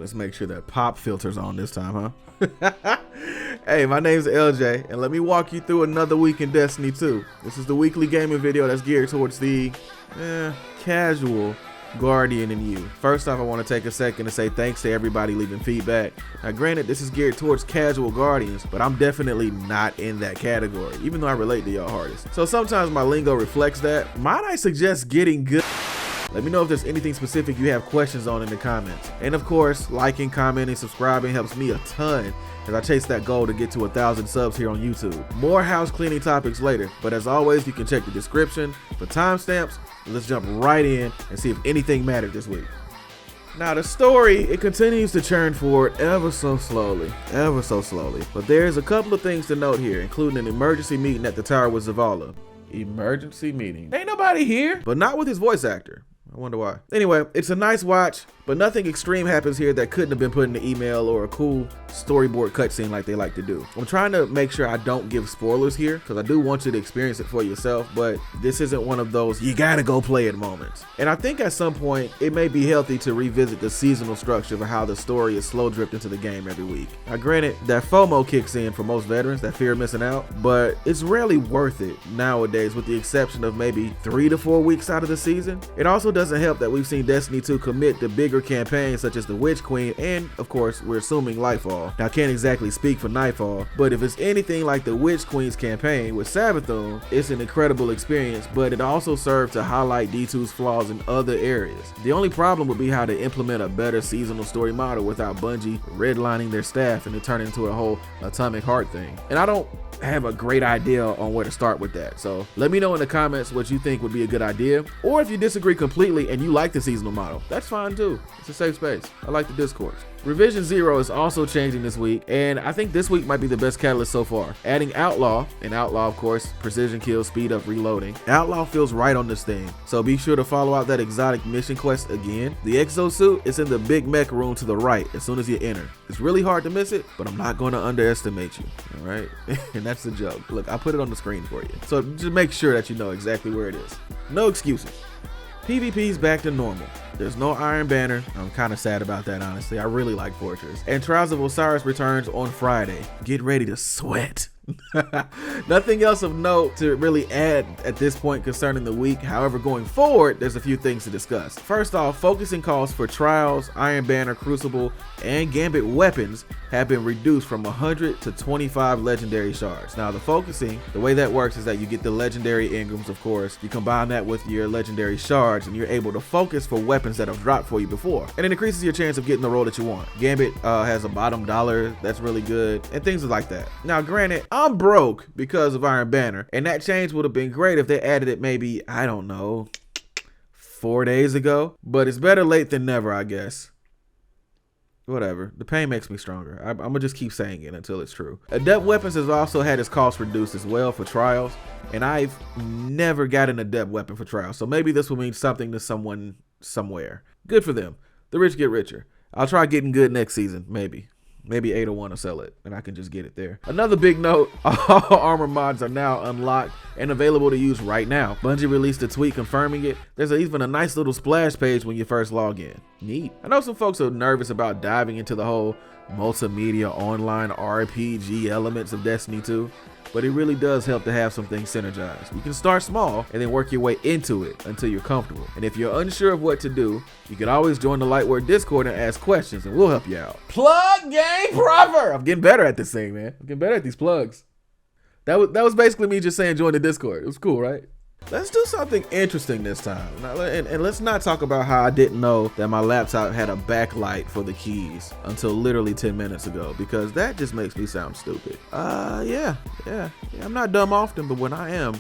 let's make sure that pop filter's on this time, huh? Hey, my name's LJ, and let me walk you through another week in Destiny 2. This is the weekly gaming video that's geared towards the casual Guardian in you. First off, I want to take a second to say thanks to everybody leaving feedback. Now granted, this is geared towards casual Guardians, but I'm definitely not in that category, even though I relate to y'all hardest. So sometimes my lingo reflects that. Might I suggest getting good? Let me know if there's anything specific you have questions on in the comments. And of course, liking, commenting, subscribing helps me a ton as I chase that goal to get to 1,000 subs here on YouTube. More house cleaning topics later, but as always, you can check the description for timestamps. Let's jump right in and see if anything mattered this week. Now the story, it continues to churn forward ever so slowly, but there's a couple of things to note here, including an emergency meeting at the tower with Saule. Emergency meeting. Ain't nobody here, but not with his voice actor. I wonder why. Anyway, it's a nice watch, but nothing extreme happens here that couldn't have been put in the email or a cool storyboard cutscene like they like to do. I'm trying to make sure I don't give spoilers here because I do want you to experience it for yourself, but this isn't one of those you gotta go play it moments. And I think at some point it may be healthy to revisit the seasonal structure of how the story is slow dripped into the game every week. Now granted, that FOMO kicks in for most veterans, that fear of missing out, but it's rarely worth it nowadays with the exception of maybe 3 to 4 weeks out of the season. It also doesn't help that we've seen Destiny 2 commit to bigger campaigns such as the Witch Queen and, of course, we're assuming Lightfall. Now, I can't exactly speak for Nightfall, but if it's anything like the Witch Queen's campaign with Savathun, it's an incredible experience, but it also served to highlight D2's flaws in other areas. The only problem would be how to implement a better seasonal story model without Bungie redlining their staff and it turning into a whole Atomic Heart thing. And I don't have a great idea on where to start with that, so let me know in the comments what you think would be a good idea, or if you disagree completely and you like the seasonal model, that's fine too. It's a safe space. I like the discourse. Revision 0 is also changing this week, and I think this week might be the best catalyst so far. Adding Outlaw, and Outlaw of course, precision kills, speed up reloading. Outlaw feels right on this thing, so be sure to follow out that exotic mission quest again. The exosuit is in the big mech room to the right as soon as you enter. It's really hard to miss it, but I'm not going to underestimate you, all right? And that's the joke. Look, I put it on the screen for you, so just make sure that you know exactly where it is. No excuses. PvP's back to normal. There's no Iron Banner. I'm kind of sad about that, honestly. I really like Fortress. And Trials of Osiris returns on Friday. Get ready to sweat. Nothing else of note to really add at this point concerning the week. However, going forward, there's a few things to discuss. First off, focusing costs for Trials, Iron Banner, Crucible, and Gambit weapons have been reduced from 100 to 25 legendary shards. Now, the focusing, the way that works is that you get the legendary engrams, of course. You combine that with your legendary shards, and you're able to focus for weapons that have dropped for you before. And it increases your chance of getting the roll that you want. Gambit has a bottom dollar that's really good, and things like that. Now, granted, I'm broke because of Iron Banner, and that change would have been great if they added it maybe, I don't know, 4 days ago, but it's better late than never, I guess. Whatever, the pain makes me stronger. I'm gonna just keep saying it until it's true. Adept weapons has also had its cost reduced as well for Trials, and I've never got an adept weapon for Trials, so maybe this will mean something to someone somewhere. Good for them. The rich get richer. I'll try getting good next season, maybe 801 will sell it and I can just get it there. Another big note, all armor mods are now unlocked and available to use right now. Bungie released a tweet confirming it. There's even a nice little splash page when you first log in. Neat. I know some folks are nervous about diving into the whole multimedia online RPG elements of Destiny 2, but it really does help to have some things synergized. You can start small and then work your way into it until you're comfortable. And if you're unsure of what to do, you can always join the Lightwork Discord and ask questions and we'll help you out. Plug game proper! I'm getting better at this thing, man. I'm getting better at these plugs. That was basically me just saying join the Discord. It was cool, right? Let's do something interesting this time. Now, and let's not talk about how I didn't know that my laptop had a backlight for the keys until literally 10 minutes ago, because that just makes me sound stupid. Yeah, I'm not dumb often, but when I am,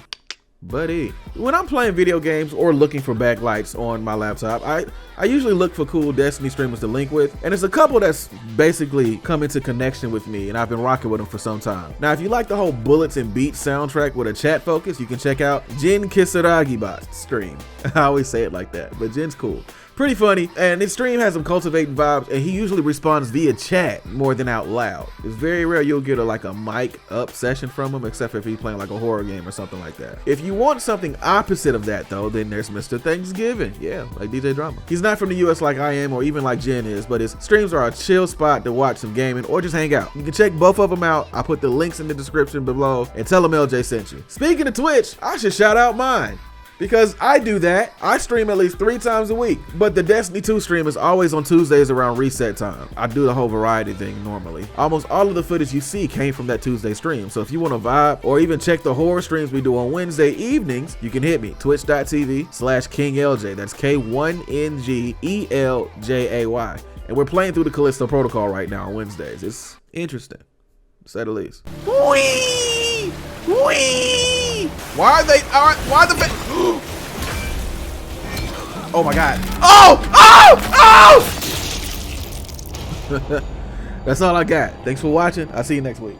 buddy. When I'm playing video games or looking for backlights on my laptop, I usually look for cool Destiny streamers to link with, and there's a couple that's basically come into connection with me, and I've been rocking with them for some time. Now, if you like the whole Bullets and Beats soundtrack with a chat focus, you can check out Jin Kisaragi Bot's stream. I always say it like that, but Jin's cool. Pretty funny, and his stream has some cultivating vibes, and he usually responds via chat more than out loud. It's very rare you'll get like a mic up session from him, except if he's playing like a horror game or something like that. If you want something opposite of that though, then there's Mr. Thanksgiving. Yeah, like DJ Drama. He's not from the US like I am, or even like Jen is, but his streams are a chill spot to watch some gaming or just hang out. You can check both of them out. I put the links in the description below, and tell him LJ sent you. Speaking of Twitch, I should shout out mine, because I do that. I stream at least 3 times a week, but the Destiny 2 stream is always on Tuesdays around reset time. I do the whole variety thing normally. Almost all of the footage you see came from that Tuesday stream, so if you want to vibe or even check the horror streams we do on Wednesday evenings, you can hit me, twitch.tv/KingLJ. That's KingEljay. And we're playing through the Callisto Protocol right now on Wednesdays. It's interesting, to say the least. Whee! Whee! Why are they? Why the? Oh my God! Oh! Oh! Oh! That's all I got. Thanks for watching. I'll see you next week.